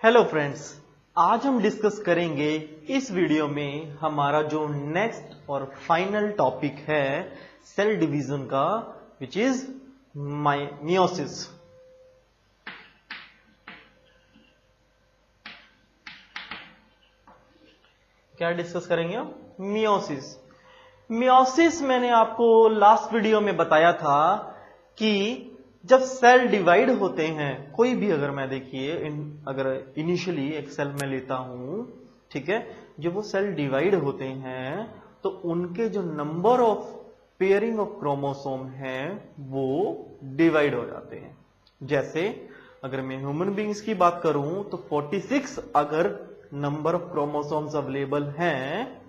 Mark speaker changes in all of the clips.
Speaker 1: Hello friends, आज हम discuss करेंगे इस वीडियो में हमारा जो नेक्स्ट और फाइनल टॉपिक है सेल डिवीजन का, विच इज मियोसिस। क्या डिस्कस करेंगे हम? मियोसिस। मियोसिस मैंने आपको लास्ट वीडियो में बताया था कि जब सेल डिवाइड होते हैं, कोई भी अगर मैं देखिए अगर इनिशियली एक सेल में लेता हूं, ठीक है, जब वो सेल डिवाइड होते हैं तो उनके जो number of pairing of chromosome हैं वो डिवाइड हो जाते हैं। जैसे अगर मैं ह्यूमन बींग्स की बात करूं तो 46 अगर नंबर ऑफ क्रोमोसोम्स अवेलेबल हैं,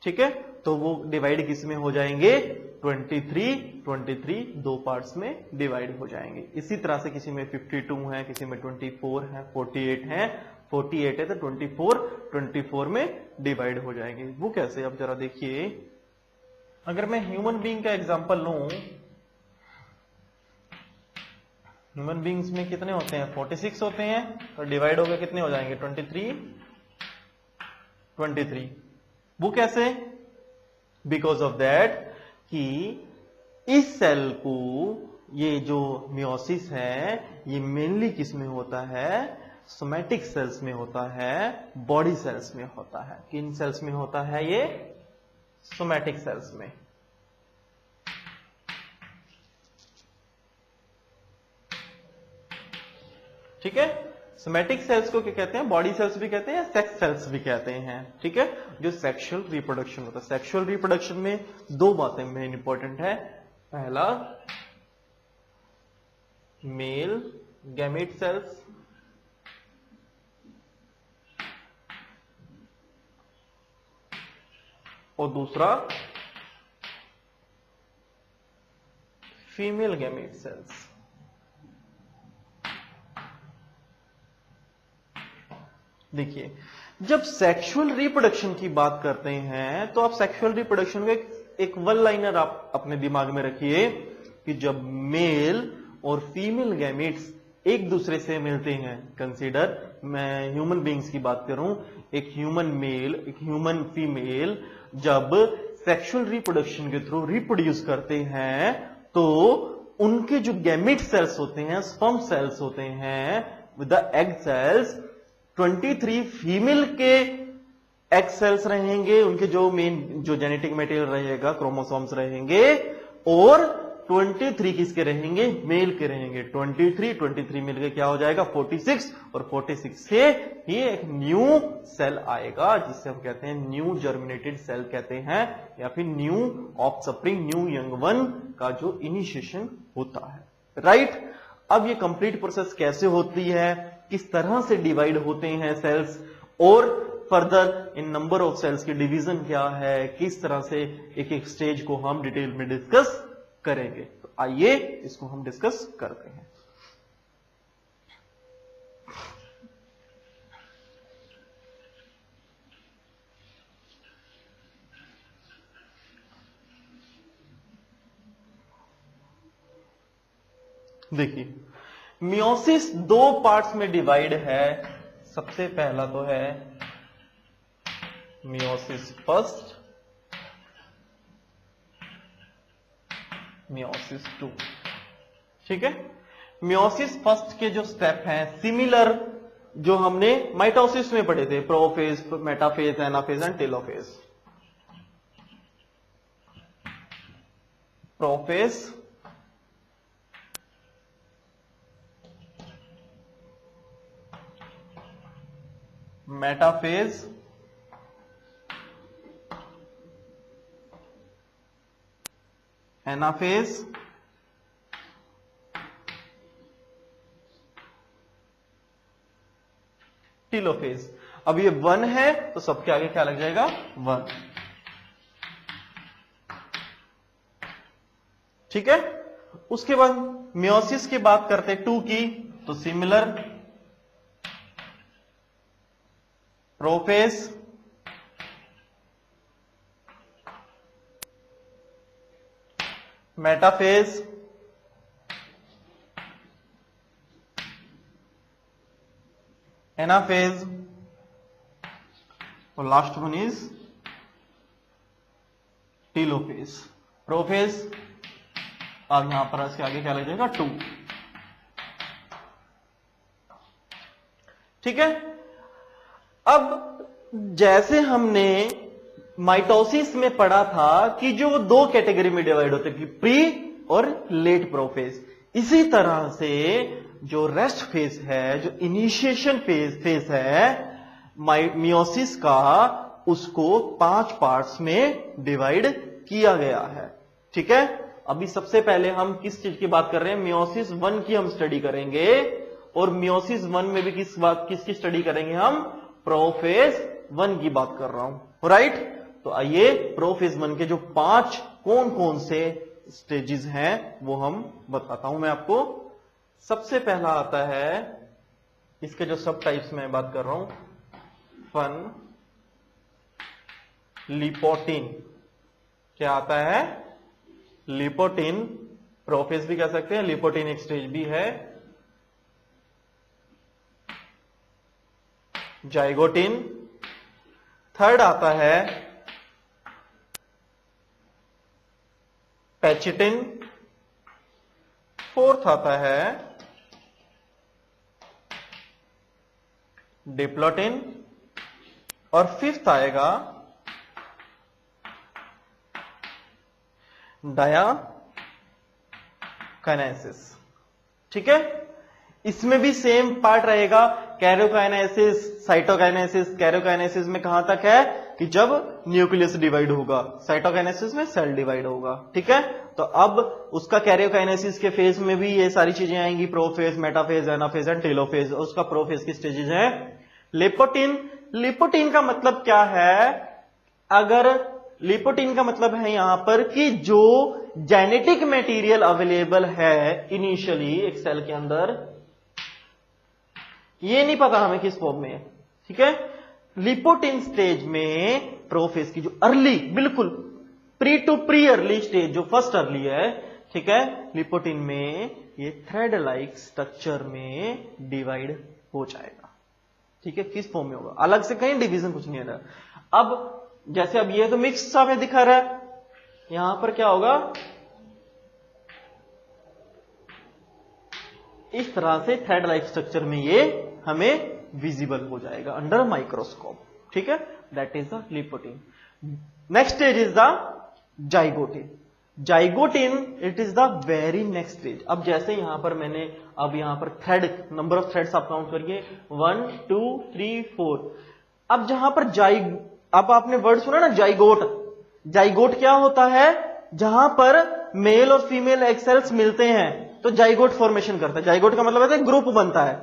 Speaker 1: ठीक है, तो वो डिवाइड किस में हो जाएंगे? 23 दो पार्ट्स में डिवाइड हो जाएंगे। इसी तरह से किसी में 52 है, किसी में 24 है, 48 है, 48 है तो 24 में डिवाइड हो जाएंगे। वो कैसे? अब जरा देखिए, अगर मैं ह्यूमन बीइंग का एग्जांपल लूं, ह्यूमन बीइंग्स में कितने होते हैं? 46 होते हैं, तो डिवाइड होकर कितने हो जाएंगे? 23। वो कैसे? बिकॉज ऑफ दैट कि इस सेल को, ये जो मियोसिस है, ये मेनली किस में होता है? सोमैटिक सेल्स में होता है, बॉडी सेल्स में होता है। किन सेल्स में होता है ये? सोमैटिक सेल्स में। ठीक है, सोमैटिक सेल्स को क्या कहते हैं? बॉडी सेल्स भी कहते हैं, सेक्स सेल्स भी कहते हैं। ठीक है, जो सेक्सुअल रिप्रोडक्शन होता है। सेक्सुअल रिप्रोडक्शन में दो बातें मेन इंपॉर्टेंट है। पहला, मेल गैमेट सेल्स, और दूसरा फीमेल गैमेट सेल्स। देखिए, जब सेक्सुअल रिप्रोडक्शन की बात करते हैं तो आप सेक्सुअल रिप्रोडक्शन को एक वन लाइनर आप अपने दिमाग में रखिए कि जब मेल और फीमेल गैमेट्स एक दूसरे से मिलते हैं, कंसीडर मैं ह्यूमन बीइंग्स की बात करूं, एक ह्यूमन मेल एक ह्यूमन फीमेल जब सेक्सुअल रिप्रोडक्शन के थ्रू रिप्रोड्यूस करते हैं तो उनके जो गैमेट सेल्स होते हैं, स्पर्म सेल्स होते हैं with the egg cells, 23 female के एग सेल्स रहेंगे, उनके जो मेन जो जेनेटिक मटेरियल रहेगा, क्रोमोसोम्स रहेंगे, और 23 किसके रहेंगे? मेल के रहेंगे। 23 मिलकर क्या हो जाएगा? 46, और 46 से ही एक न्यू सेल आएगा जिससे हम कहते हैं न्यू जर्मिनेटेड सेल कहते हैं, या फिर new offspring, new young one का जो इनिशिएशन होता है। राइट? अब ये कंप्लीट प्रोसेस कैसे होती है, किस तरह से डिवाइड होते हैं सेल्स, और further in number of cells की डिवीजन क्या है, किस तरह से एक एक स्टेज को हम डिटेल में डिस्कस करेंगे। तो आइए इसको हम डिस्कस करते हैं। देखिए, मियोसिस दो पार्ट्स में डिवाइड है। सबसे पहला तो है मियोसिस फर्स्ट, मियोसिस टू। ठीक है, मियोसिस फर्स्ट के जो स्टेप हैं सिमिलर जो हमने माइटोसिस में पढ़े थे, prophase, metaphase, anaphase and telophase. Prophase, metaphase, anaphase, telophase. अब ये 1 है तो सबके आगे क्या लग जाएगा? 1। ठीक है, उसके बाद मियोसिस की बात करते 2 की, तो सिमिलर प्रोफेज, मेटाफेज, एनाफेज और last one is telophase. Prophase अब यहां पर इसके आगे क्या लग जाएगा 2। ठीक है। अब जैसे हमने माइटोसिस में पढ़ा था कि जो दो कैटेगरी में डिवाइड होते हैं कि प्री और लेट प्रोफेज, इसी तरह से जो रेस्ट फेज है, जो इनिशिएशन फेज है मियोसिस का, उसको 5 पार्ट्स में डिवाइड किया गया है। ठीक है। अभी सबसे पहले हम किस चीज की बात कर रहे हैं? मियोसिस 1 की हम स्टडी करेंगे, और मियोसिस 1 में भी किसकी स्टडी करेंगे हम? प्रोफेज 1 की बात कर रहा हूं, राइट। तो आइए प्रोफेज 1 के जो 5 कौन कौन से स्टेजेस हैं वो हम बताता हूं मैं आपको। सबसे पहला आता है, इसके जो सब टाइप्स में बात कर रहा हूं, फन लिपोटिन। क्या आता है? लिपोटिन। प्रोफेज भी कह सकते हैं, लिपोटिन एक स्टेज भी है। जाइगोटिन। थर्ड आता है पैचिटिन। फोर्थ आता है डिप्लोटिन, और फिफ्थ आएगा डायाकाइनेसिस। ठीक है। इसमें भी सेम पार्ट रहेगा, कैरियोकाइनेसिस, साइटोकाइनेसिस। कैरियोकाइनेसिस में कहां तक है कि जब न्यूक्लियस डिवाइड होगा, साइटोकाइनेसिस में सेल डिवाइड होगा। ठीक है। तो अब उसका कैरियोकाइनेसिस के फेज में भी ये सारी चीजें आएंगी, prophase, metaphase, anaphase and telophase. उसका प्रोफेज की स्टेजेस हैं। लिपोटिन। लिपोटिन का मतलब क्या है? अगर लिपोटिन का मतलब है यहां पर कि जो जेनेटिक मटेरियल अवेलेबल है इनिशियली एक सेल के अंदर, ये नहीं पता हमें किस फॉर्म में है। ठीक है। लिपोटिन स्टेज में प्रोफेज की जो अर्ली, बिल्कुल pre to pre early stage, जो फर्स्ट अर्ली है, ठीक है, लिपोटिन में ये थ्रेड लाइक स्ट्रक्चर में डिवाइड हो जाएगा। ठीक है। किस फॉर्म में होगा? अलग से कहीं डिवीजन कुछ नहीं है रहा। अब जैसे अब ये तो मिक्स सा में दिखा रहा है, यहां पर क्या होगा? इस तरह से थ्रेड लाइक स्ट्रक्चर में ये हमें विजिबल हो जाएगा अंडर माइक्रोस्कोप। ठीक है। That is the leptotene. Next stage is the zygotene. Zygotene it is the very next stage. अब जैसे यहां पर मैंने अब यहां पर थ्रेड, नंबर ऑफ थ्रेड्स आप काउंट करिए, 1 2 3 4। अब जहां पर अब आपने वर्ड सुना ना जाइगोट। जाइगोट क्या होता है? जहां पर मेल और फीमेल एग सेल्स मिलते हैं तो जाइगोट फॉर्मेशन करता है। जाइगोट का मतलब है ग्रुप बनता है,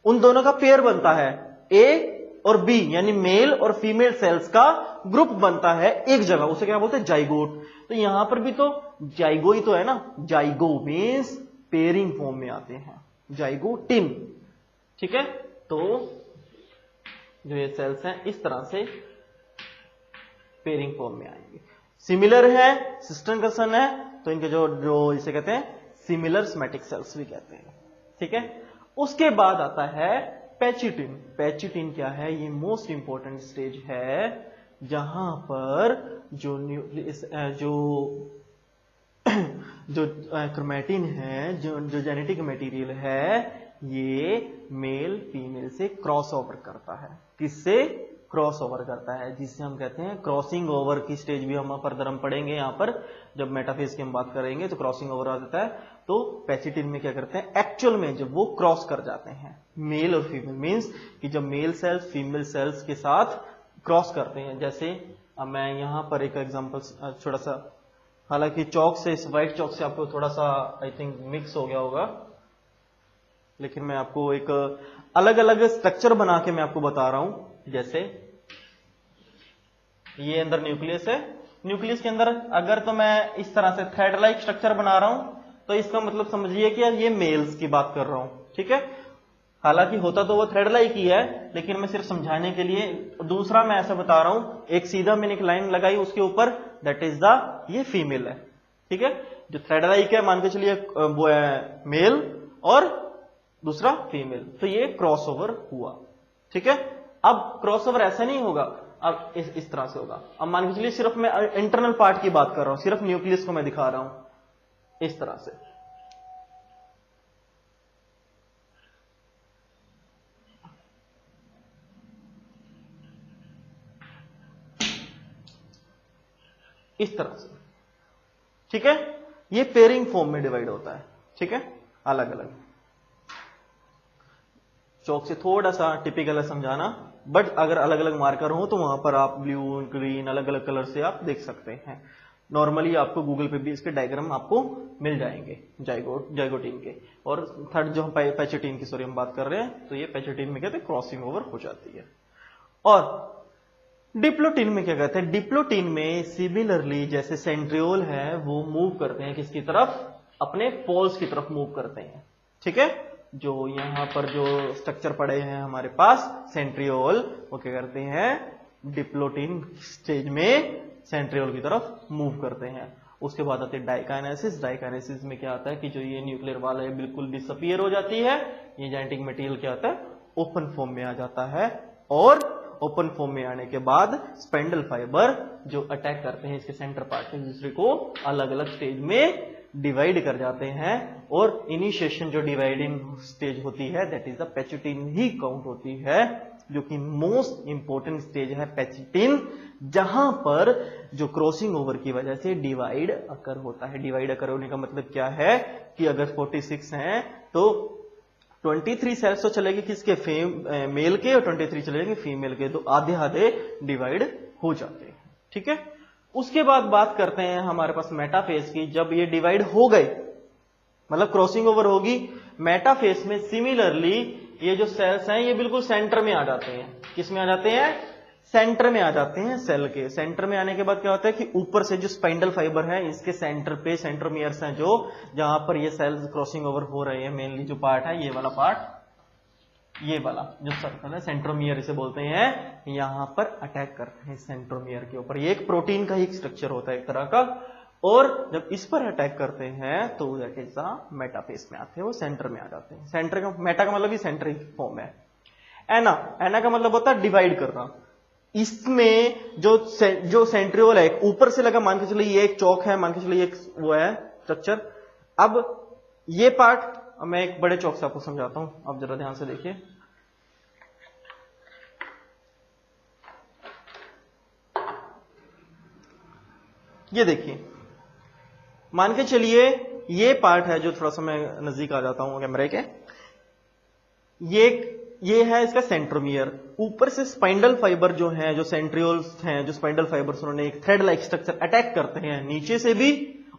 Speaker 1: उन दोनों का पेयर बनता है, ए और बी, यानी मेल और फीमेल सेल्स का ग्रुप बनता है एक जगह, उसे क्या बोलते हैं? जाइगोट। तो यहां पर भी तो जाइगो ही तो है ना, जाइगो मीन्स पेयरिंग फॉर्म में आते हैं, जाइगोटिन। ठीक है। तो जो ये सेल्स हैं इस तरह से पेयरिंग फॉर्म में आएंगे। सिमिलर है, सिस्टर कसन है, तो इनके जो इसे कहते हैं सिमिलर सोमैटिक सेल्स भी कहते हैं। ठीक है। उसके बाद आता है पैचिटिन। पैचिटिन क्या है? ये मोस्ट इंपॉर्टेंट स्टेज है जहां पर जो क्रोमैटिन है, जो जेनेटिक मटेरियल है, ये मेल फीमेल से क्रॉस ओवर करता है। किससे क्रॉस ओवर करता है? जिससे हम कहते हैं क्रॉसिंग ओवर की स्टेज भी हम फर्दर हम पढ़ेंगे। यहां पर जब मेटाफेज की हम बात करेंगे तो क्रॉसिंग ओवर आ जाता है। तो पैचिटिन में क्या करते हैं? एक्चुअल में जब वो क्रॉस कर जाते हैं मेल और फीमेल, मीन्स कि जब मेल सेल्स फीमेल सेल्स के साथ क्रॉस करते हैं। जैसे अब मैं यहां पर एक एग्जांपल छोटा सा, हालांकि चौक से, इस व्हाइट चौक से आपको थोड़ा सा आई थिंक मिक्स हो गया होगा, लेकिन मैं आपको एक अलग अलग स्ट्रक्चर बना के मैं आपको बता रहा हूं। जैसे ये अंदर न्यूक्लियस है, न्यूक्लियस के अंदर अगर तो मैं इस तरह से थ्रेड लाइक स्ट्रक्चर बना रहा हूं तो इसका मतलब समझिए कि ये मेल्स की बात कर रहा हूं। ठीक है। हालांकि होता तो वो थ्रेड लाइक ही है, लेकिन मैं सिर्फ समझाने के लिए दूसरा मैं ऐसा बता रहा हूं। एक सीधा मैंने एक लाइन लगाई उसके ऊपर, दैट इज द, ये फीमेल है। ठीक है। जो थ्रेड लाइक है मान के चलिए वो है मेल और दूसरा फीमेल, तो ये क्रॉस ओवर हुआ। ठीक है। अब क्रॉसओवर ऐसा नहीं होगा, अब इस तरह से होगा। अब मान के चलिए सिर्फ मैं इंटरनल पार्ट की बात कर रहा हूं, सिर्फ न्यूक्लियस को मैं दिखा रहा हूं इस तरह से। इस तरह से, ठीक है। ये पेयरिंग फॉर्म में डिवाइड होता है, ठीक है, अलग अलग। चौक से थोड़ा सा टिपिकल है समझाना, बट अगर अलग अलग मार्कर हो तो वहां पर आप ब्लू ग्रीन अलग अलग कलर से आप देख सकते हैं। नॉर्मली आपको गूगल पे भी इसके डायग्राम आपको मिल जाएंगे जाइगोटीन के। और थर्ड जो हम पैचेटीन की सॉरी हम बात कर रहे हैं, तो ये पैचेटीन में कहते हैं क्रॉसिंग ओवर हो जाती है। और डिप्लोटीन में क्या कहते हैं, डिप्लोटीन में सिमिलरली जैसे सेंट्रियोल है वो मूव करते हैं किसकी तरफ, अपने पोल्स की तरफ मूव करते हैं, ठीक है। जो यहां पर जो स्ट्रक्चर पड़े हैं हमारे पास सेंट्रियोल, वो क्या करते हैं, डिप्लोटीन स्टेज में सेंट्रियोल की तरफ मूव करते हैं। उसके बाद आते हैं डाइकाइनेसिस। डाइकाइनेसिस में क्या आता है कि जो ये न्यूक्लियर वाल है बिल्कुल डिसअपीयर हो जाती है, ये जेनेटिक मटेरियल क्या आता है, ओपन फॉर्म में आ जाता है। और ओपन फॉर्म में आने के बाद स्पेंडल फाइबर जो अटैक करते हैं इसके सेंटर पार्ट से दूसरे को अलग अलग स्टेज में डिवाइड कर जाते हैं। और इनिशिएशन जो डिवाइडिंग स्टेज होती है दैट इज द पैचेटीन ही काउंट होती है, जो कि मोस्ट इंपोर्टेंट स्टेज है पैचेटीन, जहां पर जो क्रॉसिंग ओवर की वजह से डिवाइड अकर होता है। डिवाइड अकर होने का मतलब क्या है कि अगर 46 हैं तो 23 सेल्स तो चलेगी किसके, मेल के, और 23 चलेंगे फीमेल के, तो आधे आधे डिवाइड हो जाते हैं, ठीक है। उसके बाद बात करते हैं हमारे पास मेटाफेज की। जब ये डिवाइड हो गए मतलब क्रॉसिंग ओवर होगी, मेटाफेज में सिमिलरली ये जो सेल्स हैं ये बिल्कुल सेंटर में आ जाते हैं। किस में आ जाते हैं, सेंटर में आ जाते हैं सेल के। सेंटर में आने के बाद क्या होता है कि ऊपर से जो स्पाइंडल फाइबर है इसके सेंटर पे सेंट्रोमियर्स हैं, जो जहां पर ये सेल्स क्रॉसिंग ओवर हो रहे हैं, मेनली जो पार्ट है ये वाला पार्ट, ये वाला जो सर्कल है सेंट्रोमियर इसे बोलते हैं, यहां पर अटैक करते हैं सेंट्रोमियर के ऊपर। ये एक प्रोटीन का ही स्ट्रक्चर होता है एक तरह का, और जब इस पर अटैक करते हैं तो दैट इज द मेटाफेज में आते हैं, वो सेंटर में आ जाते हैं। सेंटर का, मेटा का मतलब ही सेंटर ही फॉर्म है। एना, एना का मतलब होता है डिवाइड करना। इसमें जो सेंट्रियोल है ऊपर से लगा, मान के चलिए ये एक चौक है, मान के चलिए एक वो है स्ट्रक्चर। अब ये पार्ट मैं एक बड़े चौक से आपको समझाता हूं, आप जरा ध्यान से देखिए। ये देखिए, मान के चलिए ये पार्ट है, जो थोड़ा सा मैं नजदीक आ जाता हूं कैमरे के, ये है इसका सेंट्रोमियर। ऊपर से स्पाइंडल फाइबर जो है, जो सेंट्रियोल्स हैं, जो स्पाइंडल फाइबर्स, उन्होंने एक थ्रेड लाइक स्ट्रक्चर अटैक करते हैं नीचे से भी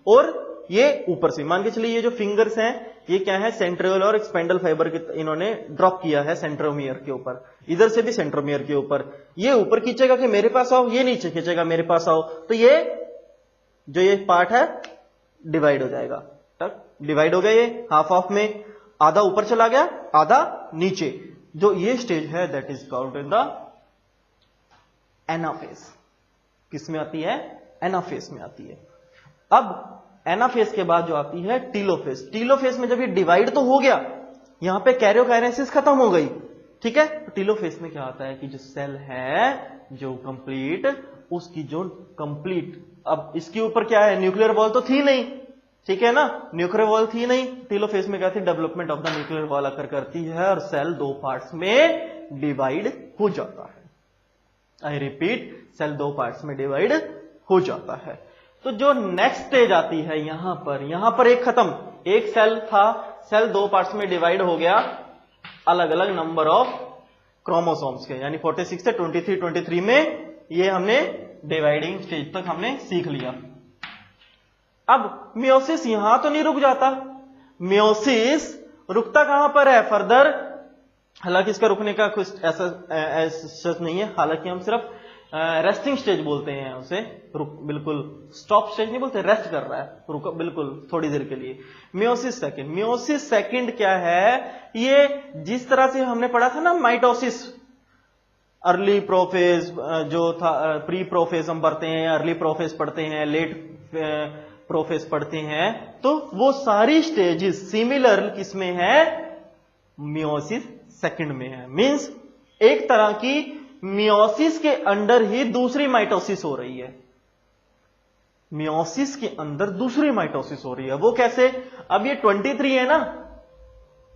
Speaker 1: और ये ऊपर से। मान के चलिए ये जो फिंगर्स हैं ये क्या है, सेंट्रियोल और स्पाइंडल फाइबर इन्होंने ड्रॉप किया है सेंट्रोमियर के ऊपर, इधर से भी सेंट्रोमियर के ऊपर। ये ऊपर खींचेगा कि मेरे पास आओ, ये नीचे खींचेगा मेरे पास आओ, तो ये जो ये पार्ट है डिवाइड हो जाएगा। तक डिवाइड हो गया, ये हाफ हाफ में, आधा ऊपर चला गया आधा नीचे। जो ये स्टेज है that is called in the anaphase. किस में आती है, एनाफेज में आती है। अब एनाफेज के बाद जो आती है टीलोफेज। टीलोफेज में जब ये डिवाइड तो हो गया, यहां पे कैरियोकाइनेसिस खत्म हो गई, ठीक है। तो टीलोफेज में क्या आता है कि जो सेल है जो कंप्लीट, उसकी जो कंप्लीट, अब इसके ऊपर क्या है, न्यूक्लियर वॉल तो थी नहीं, ठीक है ना, न्यूक्लियर वॉल थी नहीं। टीलोफेज में क्या थी, development of the nuclear wall occur करती है और सेल दो पार्ट्स में डिवाइड हो जाता है। आई रिपीट, सेल दो पार्ट्स में डिवाइड हो जाता है। तो जो नेक्स्ट स्टेज आती है यहां पर एक खत्म, एक सेल था, सेल दो पार्ट्स में डिवाइड हो गया, अलग अलग नंबर ऑफ क्रोमोसोम्स के, यानी 46 से 23 में ये हमने डिवाइडिंग स्टेज तक हमने सीख लिया। अब मियोसिस यहां तो नहीं रुक जाता, मियोसिस रुकता कहां पर है फर्दर, हालांकि इसका रुकने का कुछ ऐसा नहीं है, हालांकि हम सिर्फ रेस्टिंग स्टेज बोलते हैं उसे, रुक, बिल्कुल स्टॉप स्टेज नहीं बोलते, रेस्ट कर रहा है, रुक बिल्कुल थोड़ी देर के लिए। मियोसिस सेकंड, मियोसिस सेकंड क्या है, ये जिस तरह से हमने पढ़ा था ना माइटोसिस, अर्ली प्रोफेज जो था, प्री प्रोफेज हम पढ़ते हैं, अर्ली प्रोफेज पढ़ते हैं, लेट प्रोफेज पढ़ते हैं, तो वो सारी स्टेजेस सिमिलर किसमें है, मियोसिस सेकंड में है। मींस एक तरह की मियोसिस के अंदर ही दूसरी माइटोसिस हो रही है। मियोसिस के अंदर दूसरी माइटोसिस हो रही है। वो कैसे? अब ये 23 है ना,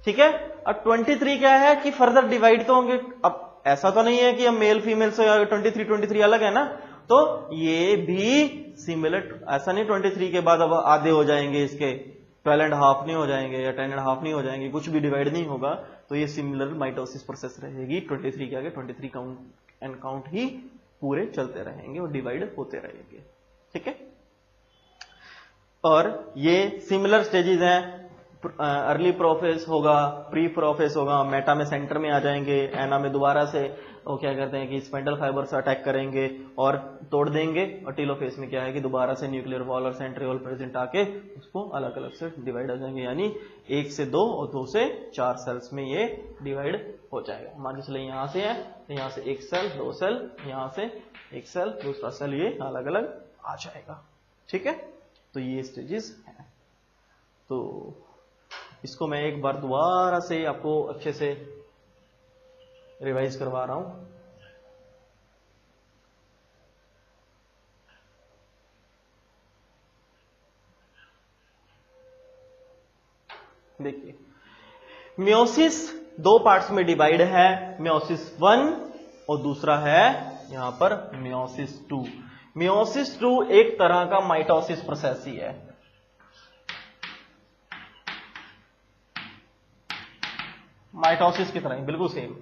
Speaker 1: ठीक है। अब 23 क्या है कि फर्दर डिवाइड तो होंगे। अब ऐसा तो नहीं है कि हम मेल फीमेल से 23 अलग है ना, तो ये भी सिमिलर, ऐसा नहीं 23 के बाद अब आधे हो जाएंगे इसके, 12.5 नहीं हो जाएंगे या 10.5 नहीं हो जाएंगे, कुछ भी डिवाइड नहीं होगा। तो ये सिमिलर माइटोसिस प्रोसेस रहेगी। 23 के आगे 23 काउंट एंड काउंट ही पूरे चलते रहेंगे और डिवाइड होते रहेंगे, ठीक है। और ये सिमिलर स्टेजेस हैं। अर्ली प्रोफेस होगा, प्री प्रोफेस होगा, मेटा में सेंटर में आ जाएंगे, एना में दोबारा से वो क्या करते हैं कि स्पाइंडल फाइबर से अटैक करेंगे और तोड़ देंगे, और टीलोफेस में क्या है कि दोबारा से न्यूक्लियर वॉल और सेंट्रियोल प्रेजेंट आके उसको अलग अलग से डिवाइड हो जाएंगे, यानी 1 से 2 और 2 से 4 सेल्स में ये डिवाइड हो जाएगा। मान के चलिए यहां से है तो यहां से 1 सेल, 2 सेल, यहां से 1 सेल, दूसरा सेल, ये अलग अलग आ जाएगा, ठीक है। तो ये स्टेजेस हैं। तो इसको मैं एक बार दोबारा से आपको अच्छे से रिवाइज करवा रहा हूं। देखिए, मियोसिस 2 पार्ट्स में डिवाइड है, मियोसिस 1 और दूसरा है यहां पर मियोसिस 2। मियोसिस 2 एक तरह का माइटोसिस प्रोसेस ही है। माइटोसिस की तरह ही बिल्कुल सेम।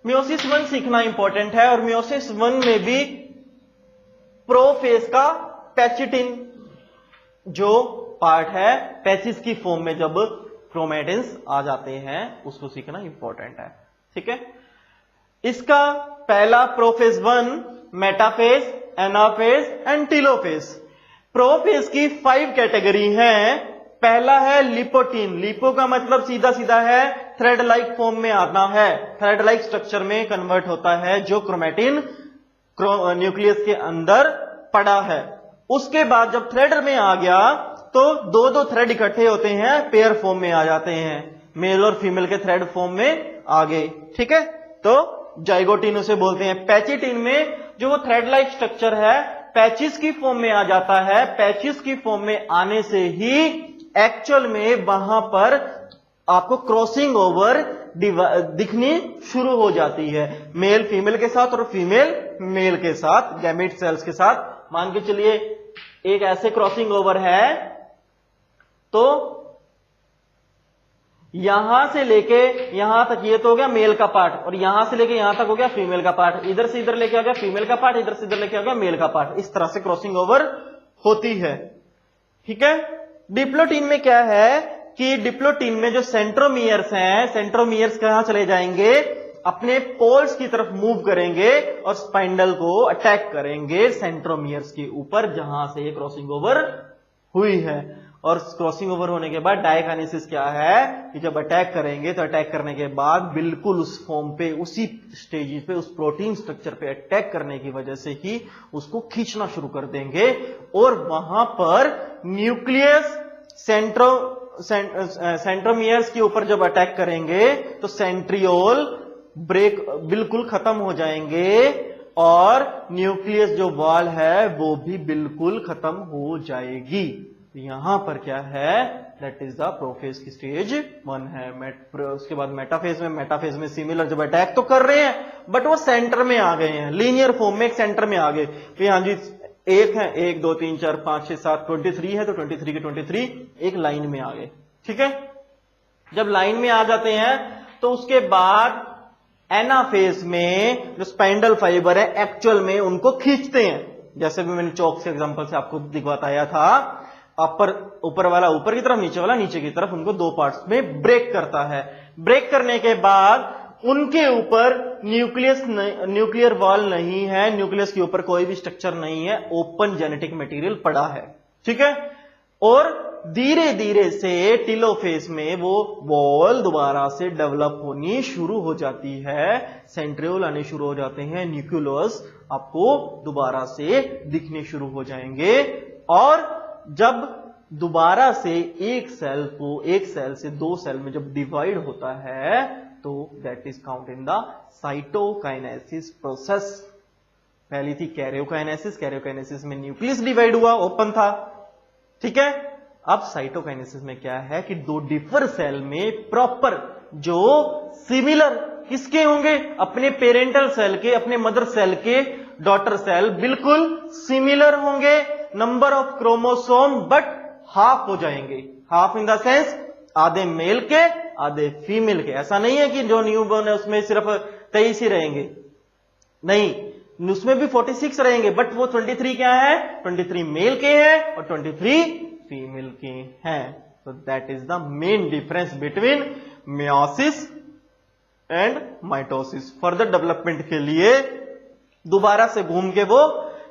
Speaker 1: मियोसिस 1 सीखना इंपॉर्टेंट है, और मियोसिस 1 में भी प्रोफेज का पैचिटिन जो पार्ट है, पैचिस की फॉर्म में जब क्रोमेटिन्स आ जाते हैं, उसको सीखना इंपॉर्टेंट है, ठीक है। इसका पहला prophase 1 metaphase, anaphase and telophase. Prophase की 5 कैटेगरी हैं। पहला है लिपोटीन। लिपो का मतलब सीधा सीधा है थ्रेड लाइक फॉर्म में आना है, थ्रेड लाइक स्ट्रक्चर में कन्वर्ट होता है जो क्रोमेटिन न्यूक्लियस के अंदर पड़ा है। उसके बाद जब थ्रेड में आ गया तो 2-2 थ्रेड इकट्ठे होते हैं, पेयर फॉर्म में आ जाते हैं, मेल और फीमेल के थ्रेड फॉर्म में आ गए, ठीक है। तो जाइगोटीन उसे बोलते हैं। पैचिटिन में जो वो थ्रेड लाइक स्ट्रक्चर है पैचिस की फॉर्म में आ जाता है। पैचिस की फॉर्म में आने से ही एक्चुअल में वहां पर आपको क्रॉसिंग ओवर दिखनी शुरू हो जाती है, मेल फीमेल के साथ और फीमेल मेल के साथ, गैमेट सेल्स के साथ। मान के चलिए एक ऐसे क्रॉसिंग ओवर है, तो यहां से लेके यहां तक ये तो हो गया मेल का पार्ट, और यहां से लेके यहां तक हो गया फीमेल का पार्ट, इधर से इधर लेके आ गया फीमेल का पार्ट, इधर से इधर लेके आ गया मेल का पार्ट। इस तरह से क्रॉसिंग ओवर होती है, ठीक है। डिप्लोटीन में क्या है कि डिप्लोटीन में जो सेंट्रोमियर्स हैं, सेंट्रोमियर्स कहां चले जाएंगे, अपने पोल्स की तरफ मूव करेंगे और स्पाइंडल को अटैक करेंगे सेंट्रोमियर्स के ऊपर जहां से ये क्रॉसिंग ओवर हुई है। और क्रॉसिंग ओवर होने के बाद डायकाइनेसिस क्या है कि जब अटैक करेंगे तो अटैक करने के बाद बिल्कुल उस फॉर्म पे, उसी स्टेज पे, उस प्रोटीन स्ट्रक्चर पे अटैक करने की वजह से ही उसको खींचना शुरू कर देंगे, और वहां पर न्यूक्लियस सेंट्रोमियर्स के ऊपर जब अटैक करेंगे तो सेंट्रियोल ब्रेक बिल्कुल खत्म हो जाएंगे, और न्यूक्लियस जो वॉल है वो भी बिल्कुल खत्म हो जाएगी। यहां पर क्या है, दैट इज द प्रोफेज की स्टेज 1 है। उसके बाद मेटाफेज में सिमिलर जब अटैक तो कर रहे हैं बट वो सेंटर में आ गए हैं, लीनियर फॉर्म में एक सेंटर में आ गए। तो हाँ जी, एक है, 1 2 3 4 5 6 7 23 है, तो 23 के 23 एक लाइन में आ गए, ठीक है। जब लाइन में आ जाते हैं तो उसके बाद एनाफेज में जो स्पाइंडल फाइबर है एक्चुअल में उनको खींचते हैं, जैसे भी मैंने चौक से एग्जांपल से आपको दिखवाया था। ऊपर वाला ऊपर की तरफ, नीचे वाला नीचे की तरफ, उनको 2 पार्ट्स में ब्रेक करता है। ब्रेक करने के बाद उनके ऊपर न्यूक्लियर वॉल नहीं है, न्यूक्लियस के ऊपर कोई भी स्ट्रक्चर नहीं है, ओपन जेनेटिक मटेरियल पड़ा है, ठीक है। और धीरे धीरे से टीलोफेज में वो वॉल दोबारा से डेवलप होनी शुरू हो जाती है, सेंट्रियोल आने शुरू हो जाते हैं, न्यूक्लियस आपको दोबारा से दिखने शुरू हो जाएंगे। और जब दोबारा से एक सेल से 2 सेल में जब डिवाइड होता है तो that is count in the cytokinesis process. पहली थी कैरियोकाइनेसिस, कैरियोकाइनेसिस में न्यूक्लियस डिवाइड हुआ, ओपन था, ठीक है। अब साइटोकाइनेसिस में क्या है कि दो डिफर सेल में प्रॉपर जो सिमिलर किसके होंगे, अपने पेरेंटल सेल के, अपने मदर सेल के डॉटर सेल बिल्कुल सिमिलर होंगे, number of chromosome but half हो जाएंगे। हाफ इन द सेंस आधे मेल के आधे फीमेल के। ऐसा नहीं है कि जो न्यूबॉर्न है उसमें सिर्फ 23 ही रहेंगे, नहीं, उसमें भी 46 रहेंगे, बट वो 23 क्या है, 23 मेल के हैं और 23 फीमेल के हैं। तो that is the main difference between meiosis and mitosis. Further development के लिए दोबारा से घूम के वो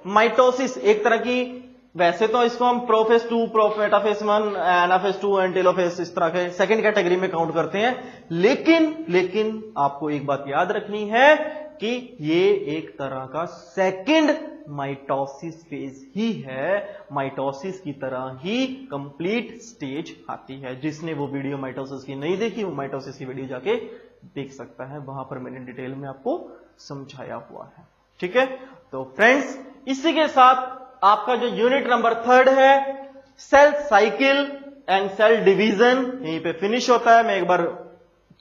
Speaker 1: माइटोसिस एक तरह की, वैसे तो इसको हम प्रोफेस 2, मेटाफेस 1, एनाफेस 2 एंड टेलोफेस इस तरह के सेकंड कैटेगरी में काउंट करते हैं, लेकिन आपको एक बात याद रखनी है कि ये एक तरह का सेकंड माइटोसिस फेज ही है, माइटोसिस की तरह ही कंप्लीट स्टेज आती है। जिसने वो वीडियो माइटोसिस की नहीं देखी, वो माइटोसिस की वीडियो जाके देख सकता है, वहां पर मैंने डिटेल में आपको समझाया हुआ है, ठीक है। तो फ्रेंड्स, इसी के साथ आपका जो यूनिट नंबर 3 है, cell cycle and cell division, यहीं पे फिनिश होता है। मैं एक बार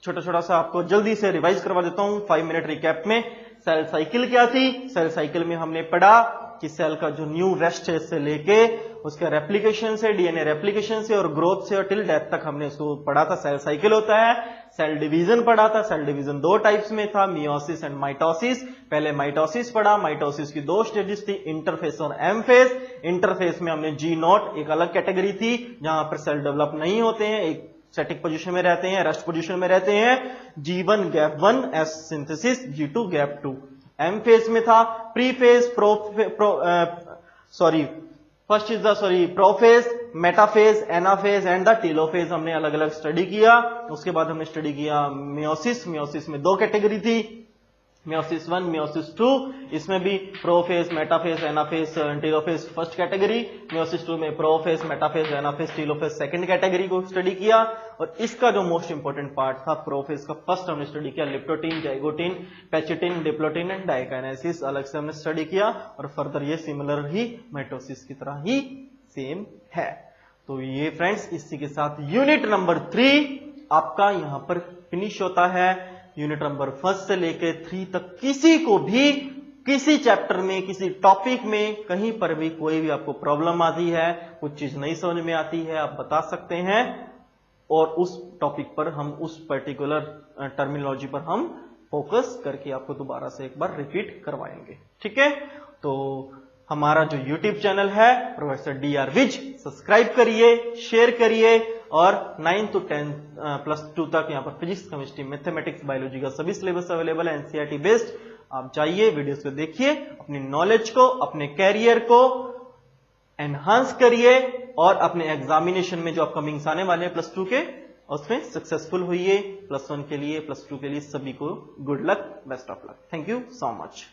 Speaker 1: छोटा सा आपको जल्दी से रिवाइज करवा देता हूं 5 मिनट रिकैप में। सेल साइकिल क्या थी? सेल साइकिल में हमने पढ़ा कि सेल का जो न्यू रेस्ट है से लेके उसके रेप्लिकेशन से, डीएनए रेप्लिकेशन से और ग्रोथ से और टिल डेथ तक हमने उसको पढ़ा था, सेल साइकिल होता है। सेल डिवीजन पढ़ा था, सेल डिवीजन 2 टाइप्स में था, मियोसिस एंड माइटोसिस। पहले माइटोसिस पढ़ा, माइटोसिस की 2 स्टेजेस थी, इंटरफेस और एम फेज। इंटरफेस में हमने G0 एक अलग कैटेगरी थी, जहां पर सेल डेवलप नहीं होते हैं, एक स्टैटिक पोजीशन में रहते हैं, रेस्ट पोजीशन में रहते हैं। G1 gap 1 S synthesis, G2 gap 2। M phase में था pre phase, prophase, metaphase, anaphase and the telophase हमने अलग अलग स्टडी किया। उसके बाद हमने स्टडी किया मियोसिस। मियोसिस में 2 कैटेगरी थी, मियोसिस 1, मियोसिस 2। इसमें भी prophase, metaphase, anaphase, telophase first category. Meiosis 2 में prophase, metaphase, anaphase, telophase second category को स्टडी किया। और इसका जो मोस्ट इंपॉर्टेंट पार्ट था प्रोफेज का, फर्स्ट हमने स्टडी किया leptotene, zygotene, pachytene, diplotene and diakinesis, अलग से हमने स्टडी किया। और फर्दर ये सिमिलर ही माइटोसिस की तरह ही सेम है। तो ये फ्रेंड्स, इसी के साथ यूनिट नंबर 3 आपका यहां पर फिनिश होता है। यूनिट नंबर 1 से लेके 3 तक किसी को भी किसी चैप्टर में, किसी टॉपिक में, कहीं पर भी कोई भी आपको प्रॉब्लम आती है, कुछ चीज नहीं समझ में आती है, आप बता सकते हैं और उस टॉपिक पर हम, उस पर्टिकुलर टर्मिनोलॉजी पर हम फोकस करके आपको दोबारा से एक बार रिपीट करवाएंगे, ठीक है। तो हमारा जो YouTube चैनल है प्रोफेसर DR विज, सब्सक्राइब करिए, शेयर करिए और 9 to 10 +2 तक यहाँ पर फिजिक्स, केमिस्ट्री, मैथमेटिक्स, बायोलॉजी का सभी सिलेबस अवेलेबल है, NCERT बेस्ड। आप जाइए, वीडियोस को देखिए, अपनी नॉलेज को, अपने कैरियर को एनहांस करिए और अपने एग्जामिनेशन में जो अपकमिंग्स आने वाले हैं +2 के, उसमें सक्सेसफुल होइए। +1 के लिए, +2 के लिए सभी को good luck, best of luck. Thank you so much.